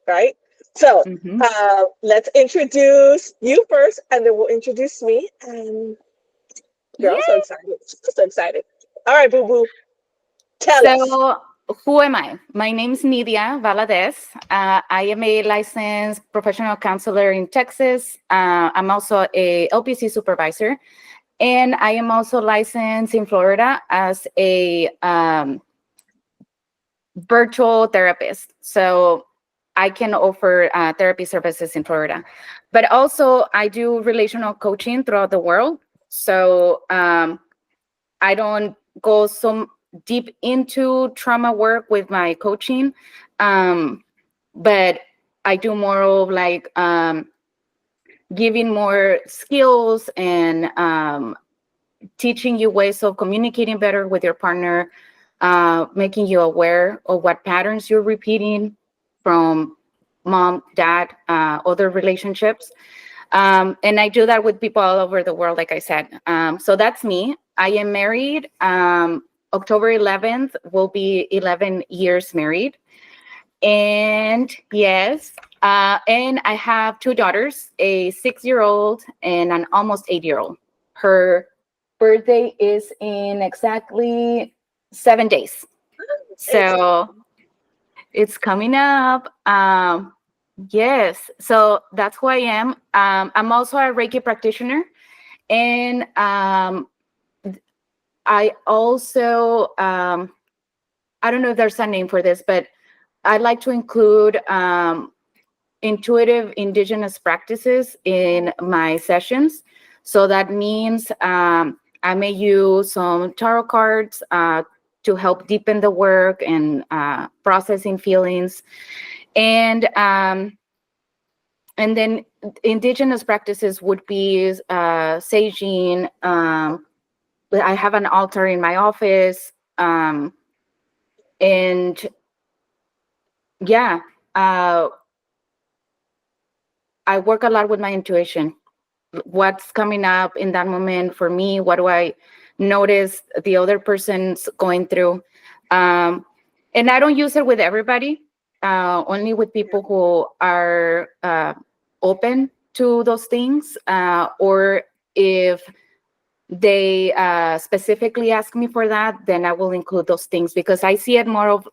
right? So Mm-hmm. let's introduce you first, and then we'll introduce me. And girl, I'm so Yay! excited. I'm so excited. All right, boo boo, tell us. So, who am I? My name is Nidia Valadez. I am a licensed professional counselor in Texas. I'm also a LPC supervisor, and I am also licensed in Florida as a virtual therapist. So, I can offer therapy services in Florida, but also I do relational coaching throughout the world. So, I don't go so deep into trauma work with my coaching, um, but I do more of like giving more skills and teaching you ways of communicating better with your partner, making you aware of what patterns you're repeating from mom, dad, other relationships. And I do that with people all over the world, like I said. So that's me. I am married. October 11th will be 11 years married. And yes, and I have two daughters, a 6-year-old and an almost 8-year-old. Her birthday is in exactly 7 days. So it's coming up. Yes, so that's who I am. I'm also a Reiki practitioner, and I also I don't know if there's a name for this, but I like to include intuitive indigenous practices in my sessions. So that means I may use some tarot cards to help deepen the work and processing feelings, and then indigenous practices would be saging. I have an altar in my office, and yeah, uh, I work a lot with my intuition. What's coming up in that moment for me? What do I notice the other person's going through? And I don't use it with everybody, only with people who are open to those things, or if they specifically ask me for that, then I will include those things, because I see it more of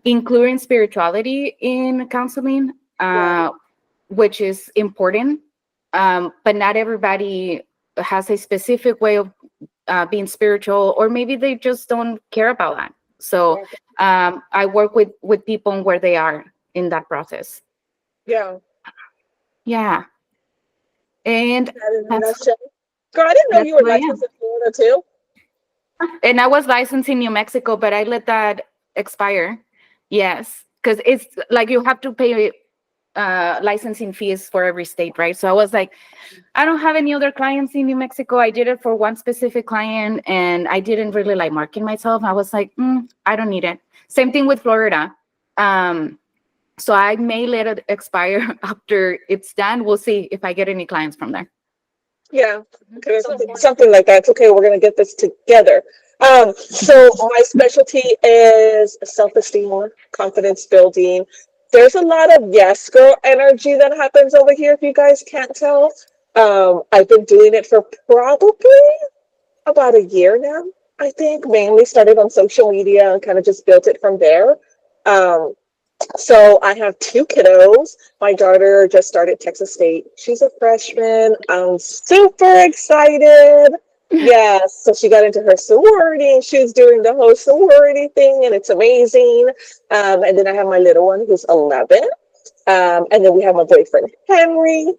including spirituality in counseling, Yeah, which is important. But not everybody has a specific way of being spiritual, or maybe they just don't care about that. So I work with people where they are in that process. yeah. Yeah, and That in a that's nutshell. Girl, I didn't know that's you were who I licensed am. in Florida too. And I was licensed in New Mexico, but I let that expire. Yes, because it's like you have to pay licensing fees for every state, right? So I was like, I don't have any other clients in New Mexico. I did it for one specific client, and I didn't really like marketing myself. I was like, I don't need it. Same thing with Florida. Um, so I may let it expire after it's done. We'll see if I get any clients from there. Yeah, okay, something like that. It's okay. We're gonna get this together. So my specialty is self-esteem, confidence building. There's a lot of yes girl energy that happens over here. If you guys can't tell, I've been doing it for probably about a year now. I think mainly started on social media and kind of just built it from there. Um, so I have two kiddos. My daughter just started Texas State. She's a freshman. I'm super excited. Yes, so she got into her sorority and she's doing the whole sorority thing, and it's amazing. And then I have my little one who's 11. And then we have my boyfriend Henry.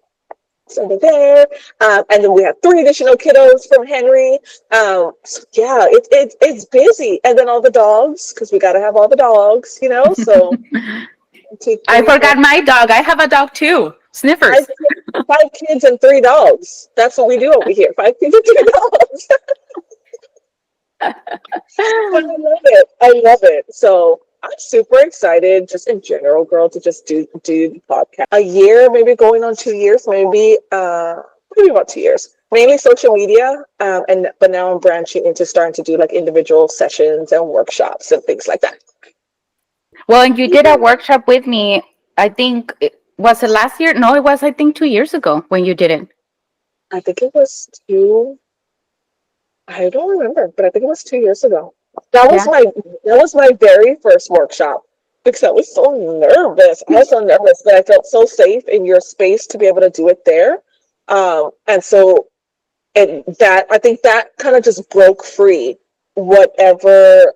It's over there. And then we have three additional kiddos from Henry. So yeah, it's busy. And then all the dogs, because we got to have all the dogs, you know? So two, I three, four, forgot my dog. I have a dog too. five, Sniffers. five kids and three dogs. That's what we do over here. Five kids and three dogs. But I love it. I love it. So I'm super excited, just in general, girl, to just do the podcast. A year, maybe going on 2 years, maybe about 2 years. Mainly social media, and but now I'm branching into starting to do like individual sessions and workshops and things like that. Well, and you did a workshop with me. I think was it last year? No, it was I think 2 years ago when you did it. I think it was I don't remember, but I think it was 2 years ago. That was Yeah. my that was my very first workshop because I was so nervous. I was so nervous, but I felt so safe in your space to be able to do it there. And so and that I think that kind of just broke free whatever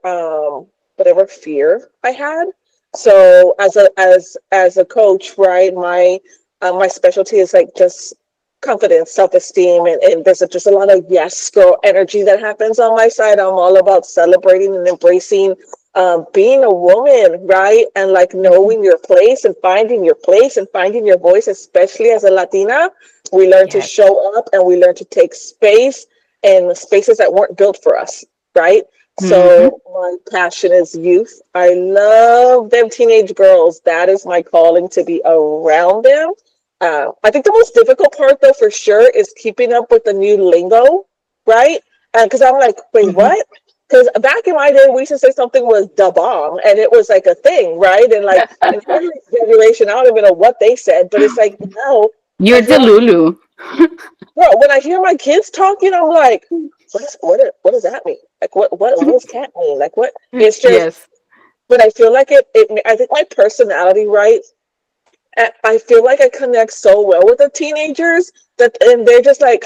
fear I had. So as a coach, right, my specialty is like just confidence, self-esteem, and there's just a lot of yes girl energy that happens on my side. I'm all about celebrating and embracing being a woman, right? And like Mhm. knowing your place and finding your place and finding your voice, especially as a Latina. We learn to Yes. show up and we learn to take space in spaces that weren't built for us, right? Hmm. So my passion is youth. I love them teenage girls. That is my calling, to be around them. I think the most difficult part, though, for sure, is keeping up with the new lingo, right? Because I'm like, wait, Hmm. what? Because back in my day, we used to say something was da bomb, and it was like a thing, right? And like, in every generation, I don't even know what they said, but it's like now I You're hear the my Lulu. bro, when I hear my kids talking, I'm like, what does that mean? Like, what does cat mean? Like, what? It's just, Yes. but I feel like I think my personality, right? I feel like I connect so well with the teenagers and they're just like,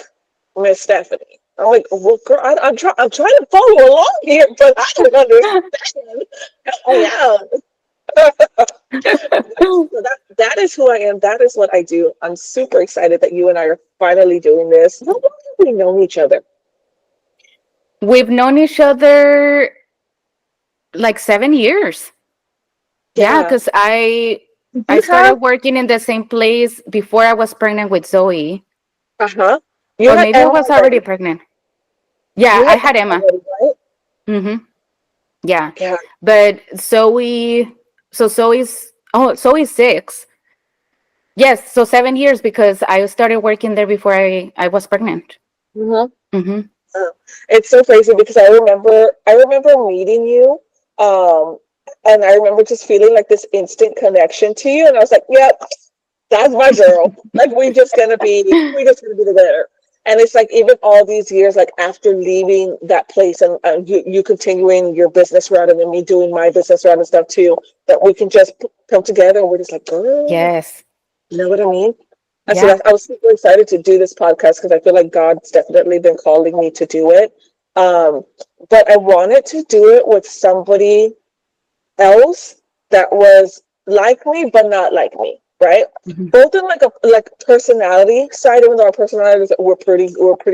Miss Stephanie. I'm like, well, girl, I'm trying to follow along here, but I don't understand. Help me out. So that is who I am. That is what I do. I'm super excited that you and I are finally doing this. How long have we known each other? We've known each other like 7 years. Yeah, Yeah. because I You started have, working in the same place before I was pregnant with Zoe, uh-huh. You or had maybe I Emma was already already. pregnant. Yeah, You I had had Emma Emma. already, right? Hmm. Yeah, Yeah. but Zoe, so Zoe's 6. Yes, so 7 years because I started working there before I was pregnant. Mm-hmm. Hmm. It's so crazy because I remember meeting you, um, and I remember just feeling like this instant connection to you, and I was like, "Yep, that's my girl. Like we just gonna be together." And it's like even all these years, like after leaving that place and you continuing your business route and then me doing my business route and stuff too, that we can just come together and we're just like, girl, Yes. you know what I mean? And so Yeah. I was super excited to do this podcast because I feel like God's definitely been calling me to do it. Um, but I wanted to do it with somebody else that was like me, but not like me, right? Mhm. Both in like personality side, even though our personalities were pretty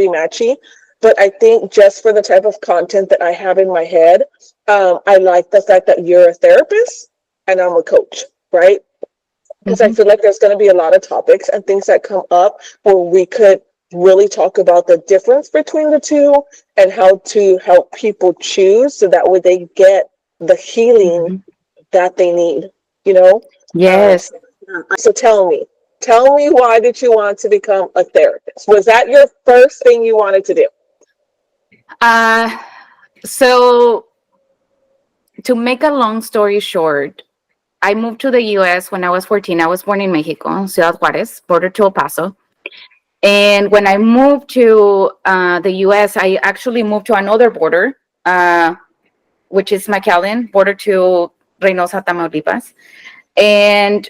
matchy. But I think just for the type of content that I have in my head, I like the fact that you're a therapist and I'm a coach, right? Because I Mhm. feel like there's going to be a lot of topics and things that come up where we could really talk about the difference between the two and how to help people choose so that way they get the healing Mhm. that they need, you know? Um, Yes. so, so tell me why did you want to become a therapist? Was that your first thing you wanted to do? Uh, so to make a long story short, I moved to the US when I was 14. I was born in Mexico, Ciudad Juarez, border to El Paso. And when I moved to the US, I actually moved to another border, uh, which is McAllen, border to Reynosa, Tamaulipas. And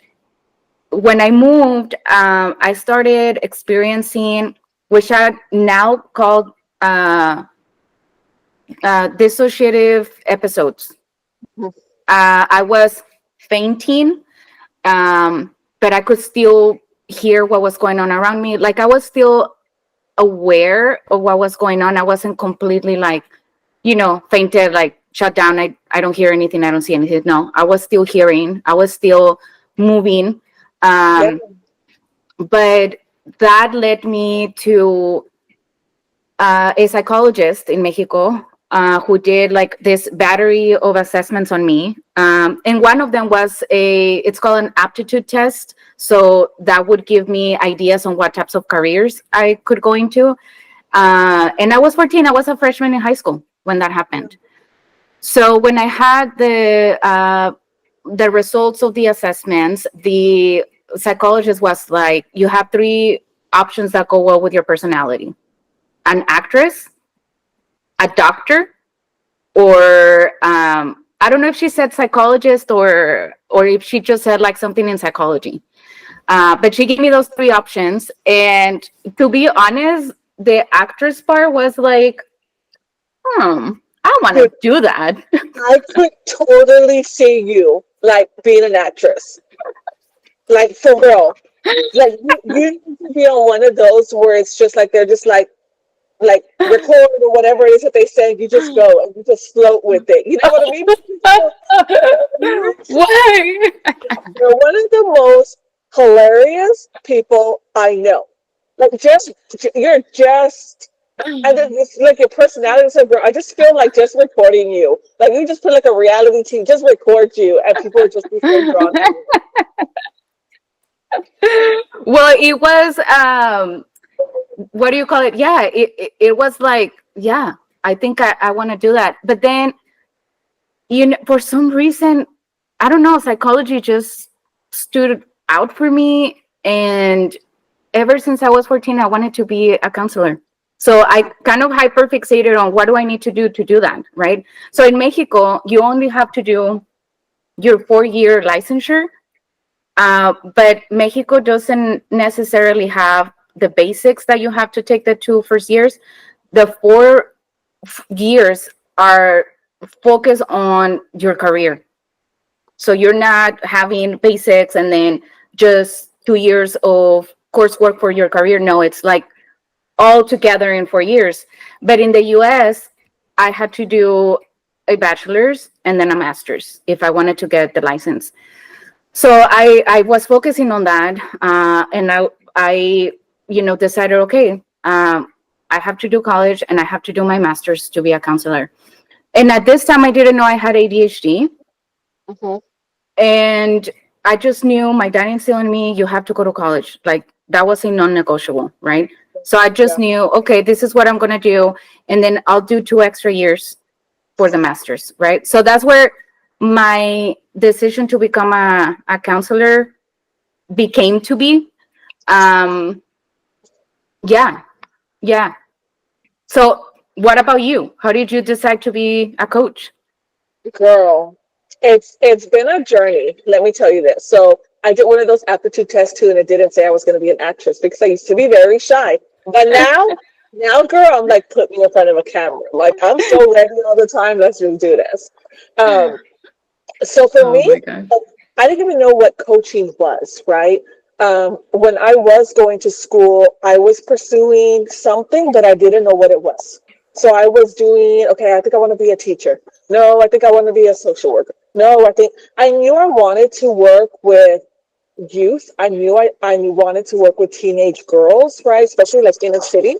when I moved, I started experiencing, which I now call dissociative episodes. I was fainting, but I could still hear what was going on around me. Like I was still aware of what was going on. I wasn't completely like, fainted, like shut down. I don't hear anything. I don't see anything. No, I was still hearing. I was still moving. Yeah. Um, but that led me to a psychologist in Mexico who did like this battery of assessments on me. And one of them was it's called an aptitude test. So that would give me ideas on what types of careers I could go into. And I was 14, I was a freshman in high school when that happened. So when I had the results of the assessments, the psychologist was like, you have three options that go well with your personality: an actress, a doctor, or I don't know if she said psychologist or if she just said like something in psychology. But she gave me those three options, and to be honest, the actress part was like, I want to Dude, do that. I could totally see you like being an actress, like for real. Like you need to be on one of those where it's just like they're just like record or whatever it is that they say. You just go and you just float with it. You know what I mean? Why? You're one of the most hilarious people I know. Like you're just and then it's like your personality is so great. I just feel like just recording you. Like you just put like a reality TV, just record you and people would just be so drawn to you. Well, it was what do you call it? Yeah, it was like, yeah, I think I want to do that. But then, for some reason, I don't know, psychology just stood out for me. And ever since I was 14, I wanted to be a counselor. So I kind of hyperfixated on what do I need to do that, right? So in Mexico, you only have to do your 4-year licensure, but Mexico doesn't necessarily have the basics that you have to take the 2 first years. The 4 years are focused on your career. So you're not having basics and then just 2 years of coursework for your career. No, it's like all together in 4 years. But in the US, I had to do a bachelor's and then a master's if I wanted to get the license. So I was focusing on that, and I decided, okay, I have to do college and I have to do my master's to be a counselor. And at this time, I didn't know I had ADHD. Mhm. And I just knew my dad instilled in me, you have to go to college. Like that was a non-negotiable, right? So I just Yeah. knew, okay, this is what I'm going to do. And then I'll do 2 extra years for the master's, right? So that's where my decision to become a counselor became to be. Um, yeah, yeah. So what about you? How did you decide to be a coach? Girl, it's been a journey. Let me tell you this. So I did one of those aptitude tests too, and it didn't say I was going to be an actress because I used to be very shy. But now, girl, I'm like, put me in front of a camera. Like I'm so ready all the time. Let's just do this. Um, so for Oh me, my God. I didn't even know what coaching was, right? When I was going to school, I was pursuing something, but I didn't know what it was. So I was doing, okay, I think I want to be a teacher. No, I think I want to be a social worker. No, I knew I wanted to work with youth. I wanted to work with teenage girls, right? Especially like in a city.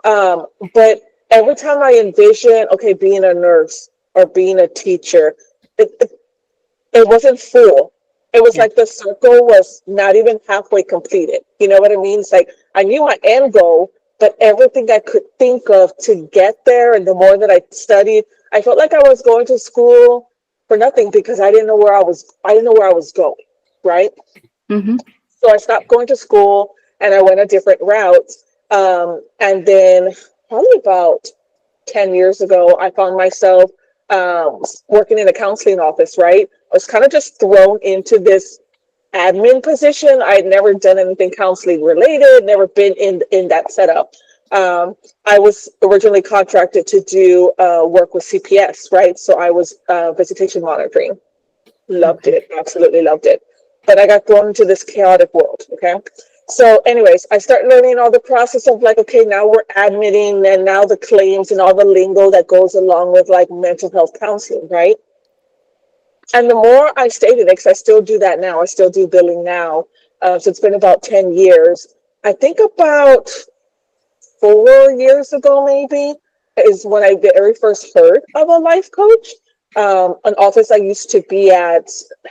But every time I envisioned, okay, being a nurse or being a teacher, it, it wasn't full. It was Yeah. like the circle was not even halfway completed. You know what I mean? It's like I knew my end goal, but everything I could think of to get there, and the more that I studied, I felt like I was going to school for nothing because I didn't know where I was. I didn't know where I was going. Right. Mm-hmm. So I stopped going to school and I went a different route. And then probably about 10 years ago, I found myself working in a counseling office, right? I was kind of just thrown into this admin position. I had never done anything counseling related, never been in that setup. I was originally contracted to do work with CPS, right? So I was visitation monitoring. Loved Okay. it, absolutely loved it. But I got thrown into this chaotic world. Okay. So, anyways, I start learning all the process of like, okay, now we're admitting and now the claims and all the lingo that goes along with like mental health counseling, right? And the more I stayed in it, because I still do that now, I still do billing now. So it's been about 10 years. I think about 4 years ago, maybe, is when I very first heard of a life coach. An office I used to be at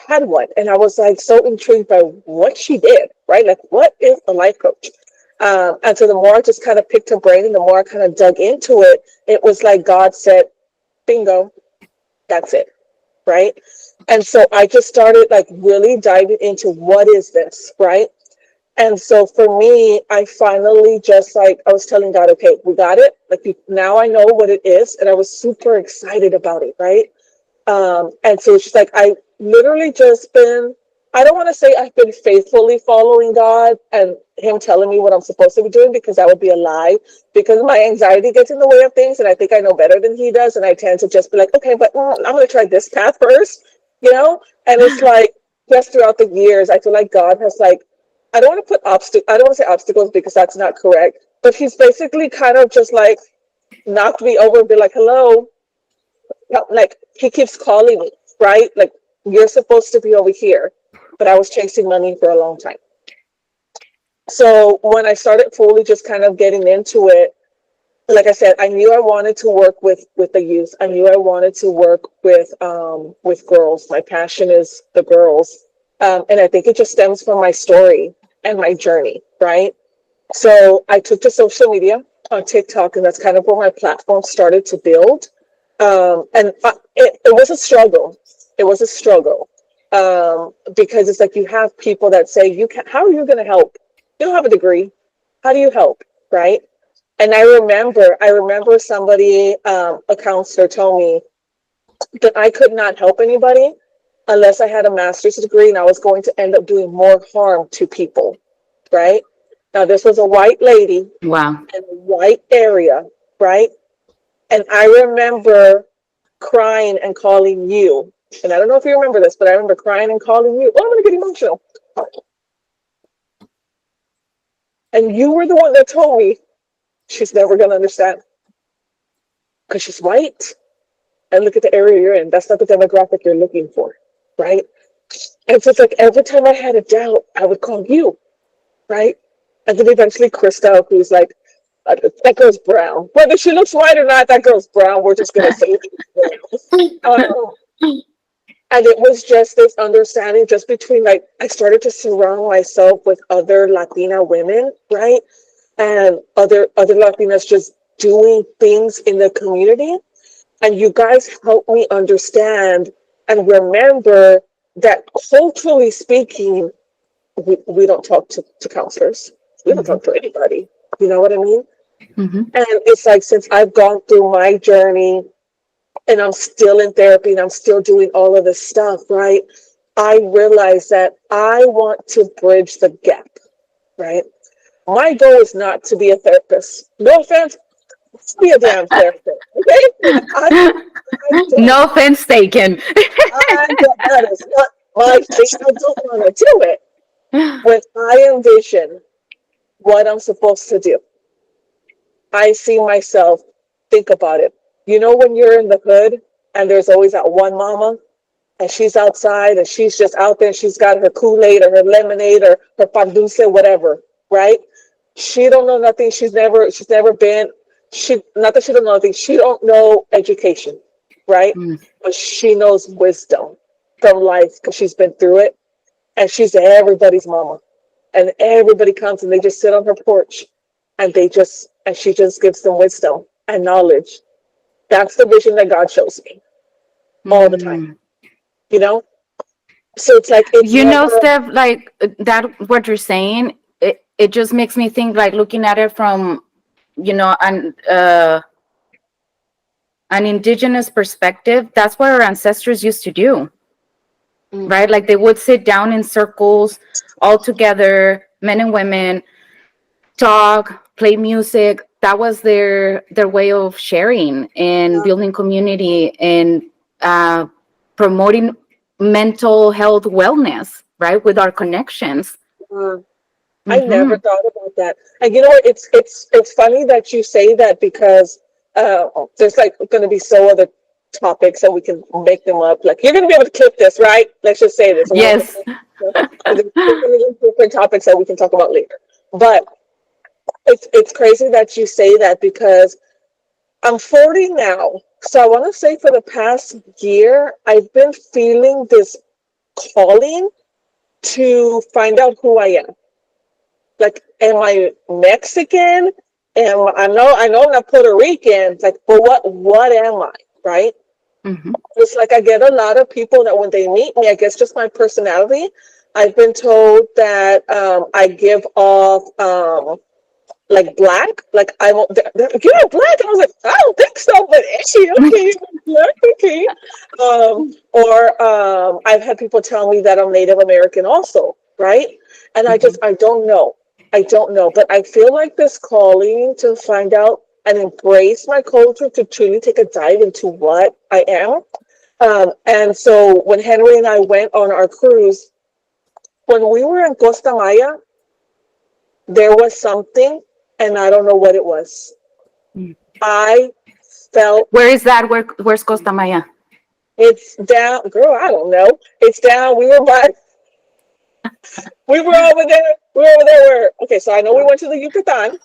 had one, and I was like so intrigued by what she did, right? Like, what is a life coach? And so the more I just kind of picked her brain and the more I kind of dug into it, it was like God said, bingo, that's it, right? And so I just started like really diving into what is this, right? And so for me, I finally just like, I was telling God, okay, we got it. Like now I know what it is. And I was super excited about it, right? And so it's just like, I literally just been, I don't want to say I've been faithfully following God and Him telling me what I'm supposed to be doing, because that would be a lie, because my anxiety gets in the way of things. And I think I know better than He does. And I tend to just be like, okay, but I'm going to try this path first, you know? And it's like, just throughout the years, I feel like God has like, I don't want to put I don't want to say obstacles because that's not correct, but He's basically kind of just like knocked me over and be like, hello, like He keeps calling me, right? Like, you're supposed to be over here, but I was chasing money for a long time. So when I started fully just kind of getting into it, like I said, I knew I wanted to work with the youth. I knew I wanted to work with girls. My passion is the girls, and I think it just stems from my story and my journey, right? So I took to social media on TikTok, and that's kind of where my platform started to build. And it was a struggle. It was a struggle, because it's like you have people that say, "You can. How are you going to help? You don't have a degree. How do you help?" Right? And I remember somebody, a counselor, told me that I could not help anybody unless I had a master's degree, and I was going to end up doing more harm to people. Right? Now, this was a white lady Wow. in a white area, right? And I remember crying and calling you. And I don't know if you remember this, but I remember crying and calling you. Oh, I'm going to get emotional. And you were the one that told me she's never going to understand because she's white. And look at the area you're in. That's not the demographic you're looking for, right? And so it's like every time I had a doubt, I would call you, right? And then eventually Krista, who's like, that girl's brown. Whether she looks white or not, that girl's brown. We're just going to say it. And it was just this understanding just between like, I started to surround myself with other Latina women, right? And other Latinas just doing things in the community. And you guys helped me understand and remember that culturally speaking, we don't talk to counselors. We don't talk to anybody. You know what I mean? Mm-hmm. And it's like, since I've gone through my journey and I'm still in therapy and I'm still doing all of this stuff, right? I realize that I want to bridge the gap, right? My goal is not to be a therapist. No offense, be a damn therapist, okay? I don't, No offense taken. that is not my thing. I don't want to do it. When I envision what I'm supposed to do, I see myself, think about it. You know, when you're in the hood and there's always that one mama and she's outside and she's just out there and she's got her Kool-Aid or her lemonade or her pan dulce, whatever, right? She don't know nothing. She's never been, not that she don't know nothing. She don't know education, right? Mm. But she knows wisdom from life because she's been through it, and she's everybody's mama. And everybody comes and they just sit on her porch and she just gives them wisdom and knowledge. That's the vision that God shows me all the time, Mm. you know? So it's like, it's You know, never, Steph, like that, what you're saying, it just makes me think, like looking at it from, you know, an indigenous perspective. That's what our ancestors used to do, right? Like they would sit down in circles all together, men and women, talk, play music. That was their way of sharing and building community and promoting mental health wellness, right? With our connections. uh, I never Mm-hmm. thought about that. And you know what? It's funny that you say that because there's like going to be so other topics and we can make them up. Like, you're going to be able to clip this, right? Let's just say this. Yes. There's different topics that we can talk about later. But it's crazy that you say that because I'm 40 now. So I want to say for the past year, I've been feeling this calling to find out who I am. Like, am I Mexican? I know I'm not Puerto Rican. It's like, but what am I? Right? Mm-hmm. It's like I get a lot of people that when they meet me, I guess just my personality, I've been told that I give off like black, like I won't. You're black. I was like, I don't think so, but is she okay? Black, okay. I've had people tell me that I'm Native American also, right? And Mm-hmm. I don't know. I don't know, but I feel like this calling to find out and embrace my culture to truly take a dive into what I am. And so when Henry and I went on our cruise, when we were in Costa Maya, there was something, and I don't know what it was. I felt Where is that? Where's Costa Maya? it's down, girl. I don't know. It's down. We were over there. We were over there. Okay, so I know we went to the Yucatan,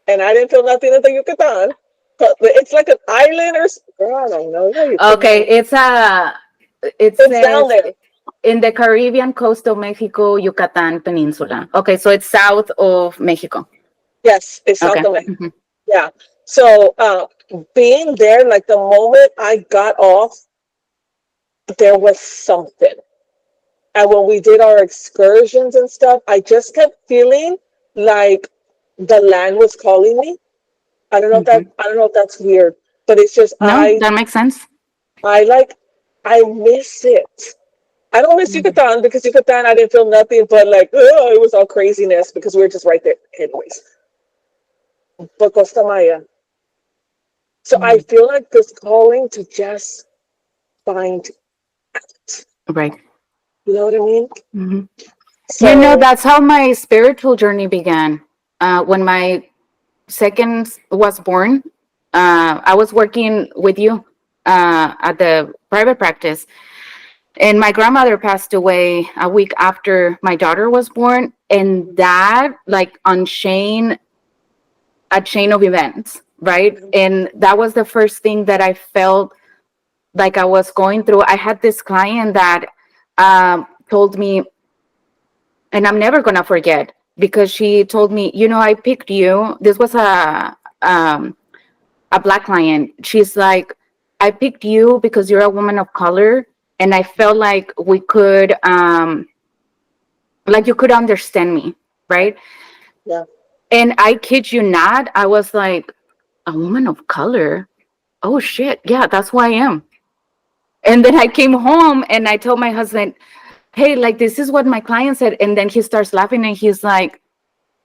and I didn't feel nothing at the Yucatan. But it's like an island girl. I don't know. Okay, it It's down says there. in the Caribbean coast of Mexico, Yucatan Peninsula. Okay, so it's south of Mexico. Yes, it's South Okay. America. Mm-hmm. Yeah. So being there, like the moment I got off, there was something. And when we did our excursions and stuff, I just kept feeling like the land was calling me. Mm-hmm. I don't know if that's weird, but it's just No, that makes sense. I like I miss it. I don't miss Mm-hmm. Yucatan because Yucatan I didn't feel nothing but like oh it was all craziness because we were just right there anyways. But Costa Maya. So I feel like this calling to just find out. Right. You know what I mean? Mm-hmm. So That's how my spiritual journey began. When my second was born, I was working with you at the private practice, and my grandmother passed away a week after my daughter was born, and that like unchained a chain of events, right? And that was the first thing that I felt like I was going through. I had this client that told me, and I'm never gonna forget because she told me, I picked you. This was a black client. She's like, I picked you because you're a woman of color, and I felt like we could, like you could understand me, right? yeah. And I kid you not, I was like, a woman of color. Oh shit, yeah, that's who I am. And then I came home and I told my husband, hey, like this is what my client said. And then he starts laughing and he's like,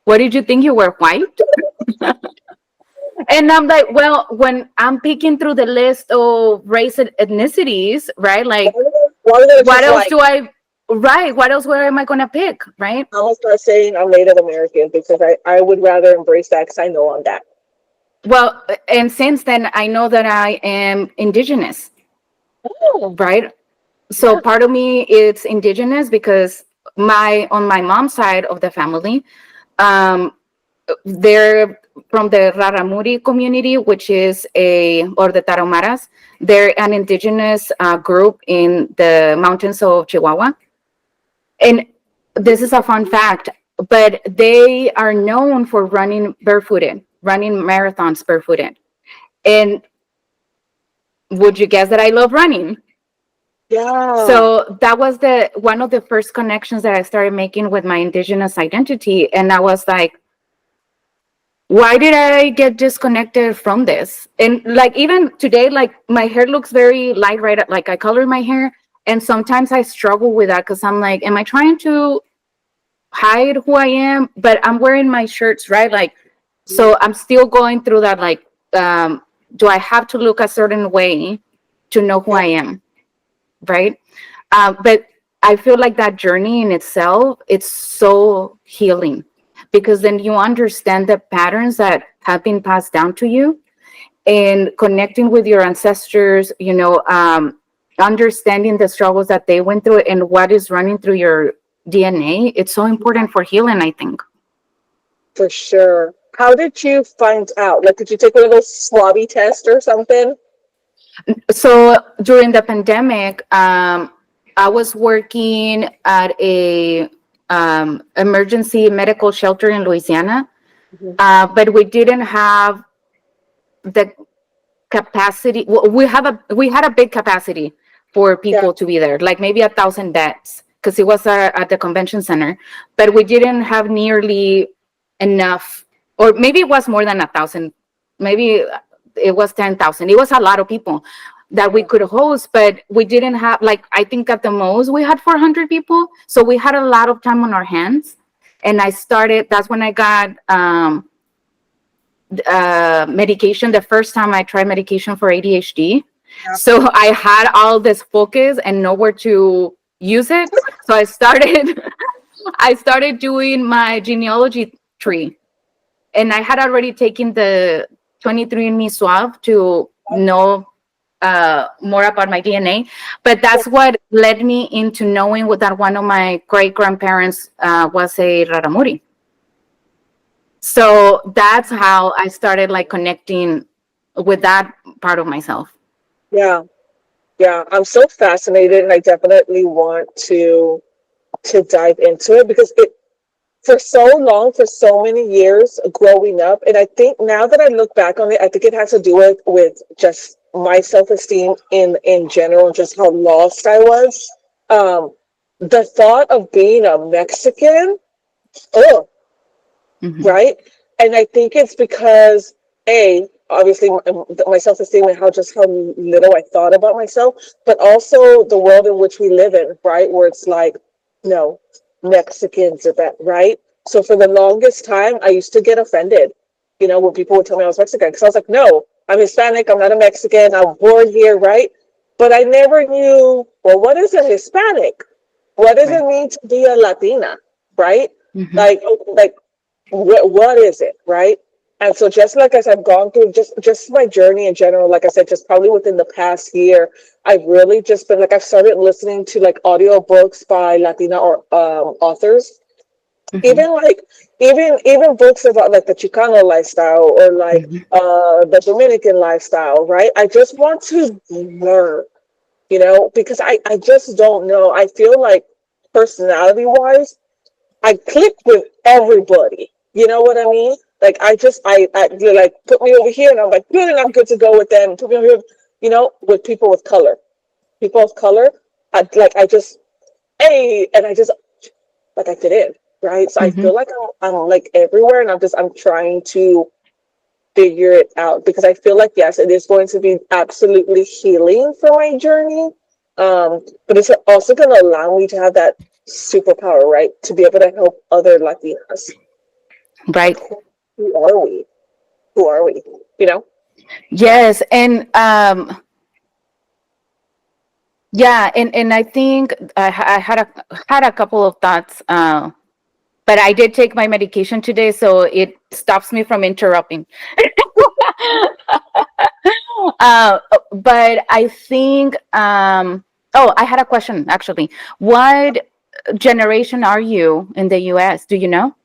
what did you think, you were white? And I'm like, well, when I'm picking through the list of race and ethnicities, right? Like, Why are they what just else like do I, right? What else where am I gonna pick, right? I'm gonna start saying I'm Native American because I would rather embrace that because I know I'm that. Well, and since then I know that I am indigenous, Oh, right? So yeah. part of me is indigenous because on my mom's side of the family, um, they're from the Raramuri community, which is or the Tarahumaras. They're an indigenous group in the mountains of Chihuahua. And this is a fun fact, but they are known for running barefooted, running marathons barefooted. And would you guess that I love running? Yeah. So that was the one of the first connections that I started making with my indigenous identity. And I was like, why did I get disconnected from this? And like even today, like my hair looks very light, right? Like I color my hair. And sometimes I struggle with that because I'm like, am I trying to hide who I am? But I'm wearing my shirts, right? Like, so I'm still going through that, like, do I have to look a certain way to know who Yeah. I am? Right. But I feel like that journey in itself, it's so healing because then you understand the patterns that have been passed down to you and connecting with your ancestors, understanding the struggles that they went through and what is running through your DNA. It's so important for healing, I think. For sure. How did you find out? Like, did you take one of those swabby tests or something? So during the pandemic, I was working at a emergency medical shelter in Louisiana, Mhm. but we didn't have the capacity. We had a big capacity for Yeah. people to be there, like maybe 1,000 beds, because it was at the convention center, but we didn't have nearly enough, or maybe it was more than 1,000. Maybe it was 10,000. It was a lot of people that we could host, but we didn't have, like, I think at the most we had 400 people. So we had a lot of time on our hands. And that's when I got medication. The first time I tried medication for ADHD. Yeah. So I had all this focus and nowhere to use it. So I started, I started doing my genealogy tree, and I had already taken the 23andMe swab to know more about my DNA. But that's what led me into knowing that one of my great grandparents was a Raramuri. So that's how I started like connecting with that part of myself. Yeah. Yeah. I'm so fascinated, and I definitely want to dive into it because it for so long, for so many years growing up, and I think now that I look back on it, I think it has to do with just my self-esteem in general, just how lost I was. Um, the thought of being a Mexican, oh, Hmm. right? And I think it's because obviously my self-esteem and how little I thought about myself, but also the world in which we live in, right? Where it's like, no, Mexicans are that, right? So for the longest time, I used to get offended, when people would tell me I was Mexican, because I was like, no, I'm Hispanic, I'm not a Mexican, I'm born here, right? But I never knew, well, what is a Hispanic? What does it Right. mean to be a Latina, right? Hmm. Like what is it, right? And so just like as I've gone through just my journey in general, like I said, just probably within the past year, I've really just been like I've started listening to like audio books by Latina or authors, Hmm. even like even books about like the Chicano lifestyle or like Hmm. the Dominican lifestyle, right? I just want to learn, because I just don't know. I feel like personality wise, I click with everybody. You know what I mean? Like you're like put me over here, and I'm like good, and I'm good to go with them. Put me over here, with people with color. People of color, I just and I just like I fit in, right? So I Hmm. feel like I'm like everywhere, and I'm trying to figure it out because I feel like yes, it is going to be absolutely healing for my journey. But it's also going to allow me to have that superpower, right? To be able to help other Latinas. Like, Right. who are we? Who are we? You know? Yes. And yeah, and I think I had a couple of thoughts, but I did take my medication today, so it stops me from interrupting. uh, but I think, oh, I had a question actually. What generation are you in the US? Do you know?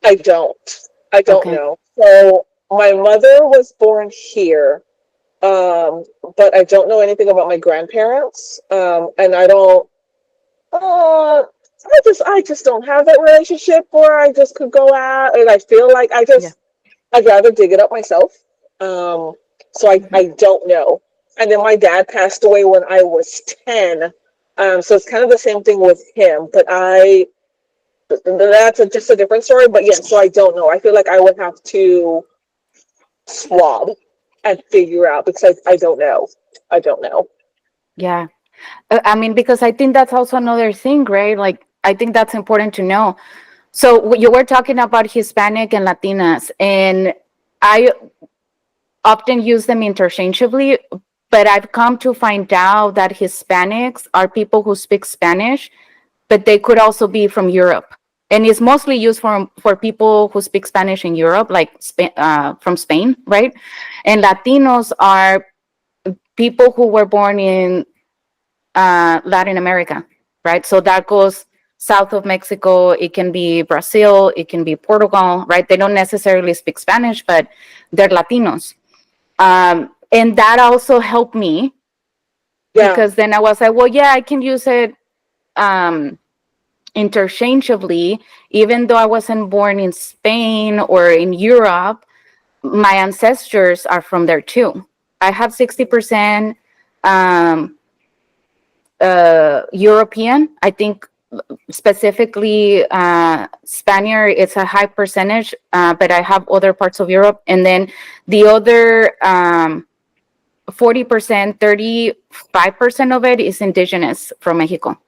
I don't. I don't Okay. know. So my mother was born here, but I don't know anything about my grandparents. And I don't. I just don't have that relationship where I just could go out, and I feel like Yeah. I'd rather dig it up myself. Um, so Mhm. I don't know. And then my dad passed away when I was 10. So it's kind of the same thing with him, but that's just a different story. But yeah, so I don't know. I feel like I would have to swab and figure out because I don't know. I don't know. Yeah. I mean, because I think that's also another thing, right? Like, I think that's important to know. So you were talking about Hispanic and Latinas, and I often use them interchangeably, but I've come to find out that Hispanics are people who speak Spanish, but they could also be from Europe. And it's mostly used for people who speak Spanish in Europe, like from Spain, right? And Latinos are people who were born in Latin America, right? So that goes south of Mexico. It can be Brazil, it can be Portugal, right? They don't necessarily speak Spanish, but they're Latinos. And that also helped me Yeah, because then I was like, well, yeah, I can use it um, interchangeably, even though I wasn't born in Spain or in Europe. my ancestors are from there too. I have 60% um, European. I think specifically Spaniard, it's a high percentage, but I have other parts of Europe. And then the other 40%, 35% of it is indigenous from Mexico.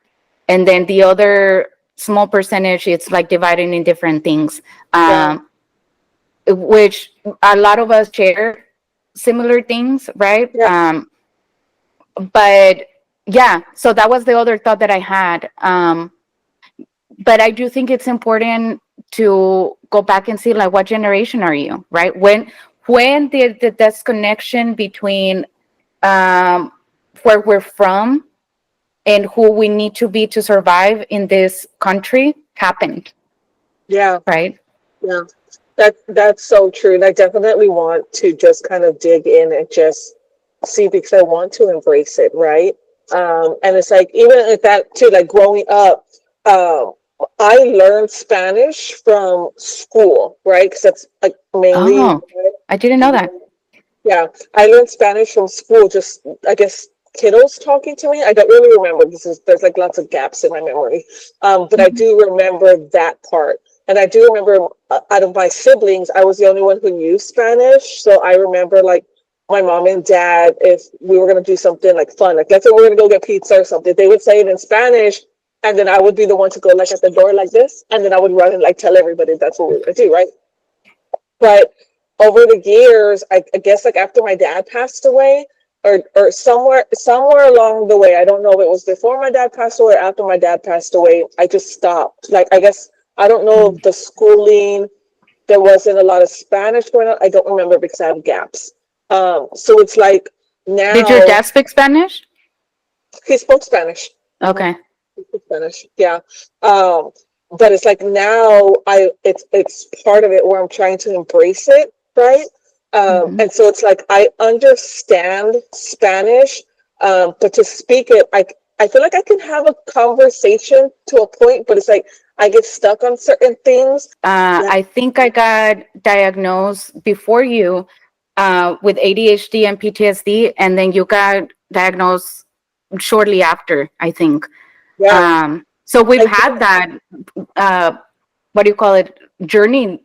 And then the other small percentage, it's like divided in different things, Yeah. which a lot of us share similar things, right? Yeah. But yeah, so that was the other thought that I had. But I do think it's important to go back and see, like, what generation are you, right? When did the disconnection between um, where we're from and who we need to be to survive in this country happened, Yeah. right? Yeah. That's so true. And I definitely want to just kind of dig in and just see, because I want to embrace it, right? And it's like, even at that too, like growing up, um, I learned Spanish from school, right? Because that's like mainly, Oh, I didn't know that. yeah, I learned Spanish from school, just, I guess, kiddos talking to me. I don't really remember, because there's like lots of gaps in my memory. But I Mhm. do remember that part. And I do remember, out of my siblings, I was the only one who knew Spanish. So I remember, like, my mom and dad, if we were going to do something like fun, like let's say we're going to go get pizza or something, they would say it in Spanish. And then I would be the one to go like at the door like this. And then I would run and like tell everybody that's what we were going to do, right? But over the years, I guess like after my dad passed away, or somewhere along the way, I don't know if it was before my dad passed away or after my dad passed away, I just stopped. Like, I guess I don't know if the schooling, there wasn't a lot of Spanish going on. I don't remember, because I have gaps. So it's like Did your now dad speak Spanish? he spoke Spanish. Mhm. Okay. Spanish, yeah. Um, but it's like now it's part of it where I'm trying to embrace it, right? Hmm. And so it's like I understand Spanish, but to speak it, I feel like I can have a conversation to a point, but it's like I get stuck on certain things. Yeah, I think I got diagnosed before you with ADHD and PTSD, and then you got diagnosed shortly after, I think. yeah. So we've I had think that, uh, what do you call it, journey,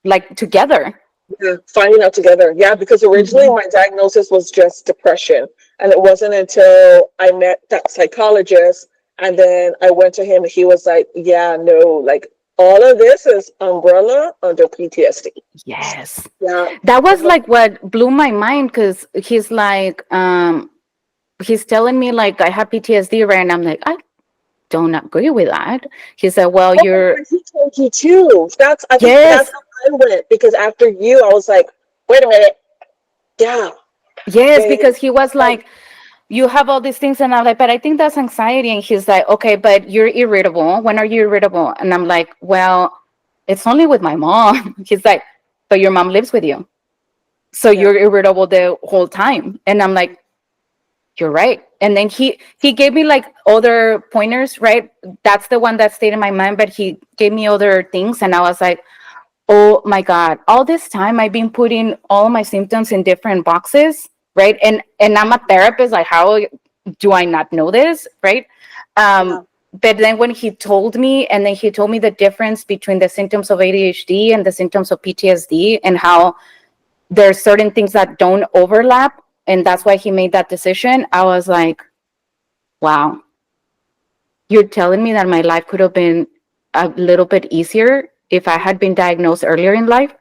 like, together. yeah, finding out together. Yeah, because originally Hmm. my diagnosis was just depression. And it wasn't until I met that psychologist and then I went to him and he was like, yeah, no, like all of this is umbrella under PTSD. Yes. Yeah. That was Uh-huh. like what blew my mind, because he's like, he's telling me like I have PTSD, right? And I'm like, I don't agree with that. He said, well, Oh my you're, God, he told you too. I think that's yes, how I went, because after you, I was like, wait a minute. Yeah. yes, And because he was like, you have all these things. And I'm like, but I think that's anxiety. And he's like, okay, but you're irritable. When are you irritable? And I'm like, well, it's only with my mom. He's like, but your mom lives with you. So yeah, you're irritable the whole time. And I'm like, you're right. And then he gave me like other pointers, right? That's the one that stayed in my mind, but he gave me other things. And I was like, oh my God, all this time I've been putting all my symptoms in different boxes, right? And I'm a therapist, like, how do I not know this, right? yeah, um but then when he told me, and then he told me the difference between the symptoms of ADHD and the symptoms of PTSD, and how there's certain things that don't overlap, and that's why he made that decision, I was like, wow, you're telling me that my life could have been a little bit easier if I had been diagnosed earlier in life. I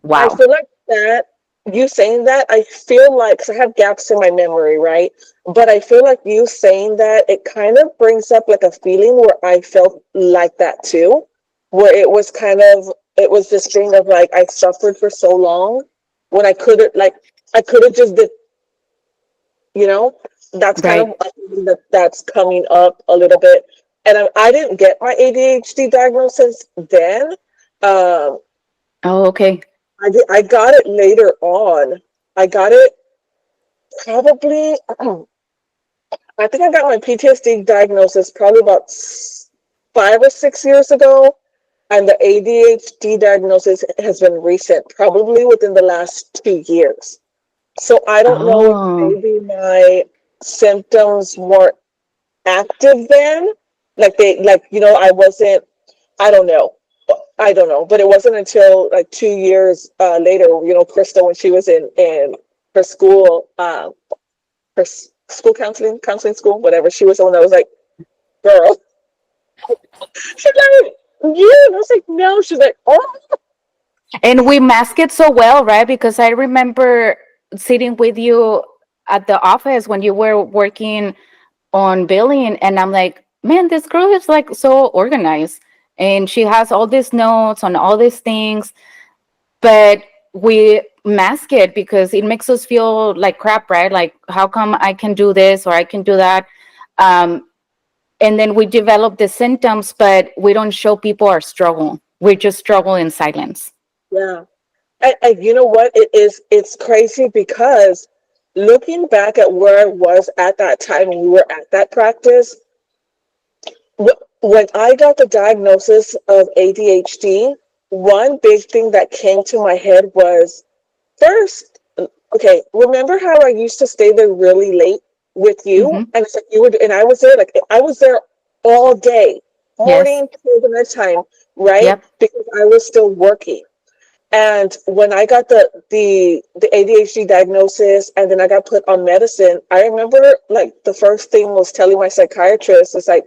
Wow. feel like that, you saying that, I feel like, 'cause I have gaps in my memory, right? But I feel like you saying that, it kind of brings up like a feeling where I felt like that too, where it was kind of, it was this thing of like, I suffered for so long when I couldn't, like, I could have just did, you know, that's kind of Right. a feeling that's coming up a little bit. And I didn't get my ADHD diagnosis then. Um, Oh, okay. I got it later on. I got it probably, I think I got my PTSD diagnosis probably about 5 or 6 years ago. And the ADHD diagnosis has been recent, probably within the last 2 years. So I don't know if Oh. maybe my symptoms were active then. Like I wasn't, I don't know. I don't know. But it wasn't until like 2 years later, Krista, when she was in her school, school counseling school, whatever, she was the one that was like, girl, she's like, you. And I was like, no. She's like, oh. And we mask it so well, right? Because I remember sitting with you at the office when you were working on billing, and I'm like, man, this girl is like so organized, and she has all these notes on all these things, but we mask it because it makes us feel like crap, right? Like, how come I can do this or I can do that? Um, and then we develop the symptoms, but we don't show people our struggle. We just struggle in silence. Yeah. And you know what? It's crazy because looking back at where I was at that time when we were at that practice, when I got the diagnosis of ADHD, one big thing that came to my head was first, okay, remember how I used to stay there really late with you? Mm-hmm. And it's like you were, and I was there all day, Yes. morning to the nighttime, right? Yep. Because I was still working. And when I got the ADHD diagnosis and then I got put on medicine, I remember like the first thing was telling my psychiatrist, it's like,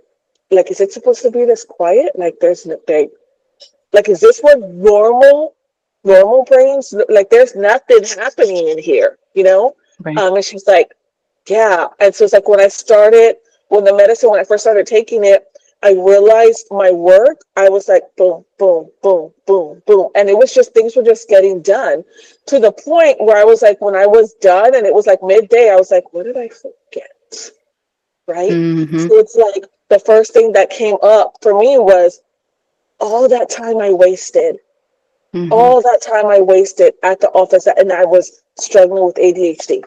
is it supposed to be this quiet? Like there's no like, is this what normal brains like? There's nothing happening in here, you know? Right. And she's like, yeah. And so it's like when I first started taking it, I realized my work, I was like, boom, boom, boom, boom, boom. And it was just, things were just getting done to the point where I was like, when I was done and it was like midday, I was like, what did I forget? Right? Mm-hmm. So it's like the first thing that came up for me was all that time I wasted, Mm-hmm. all that time I wasted at the office, and I was struggling with ADHD.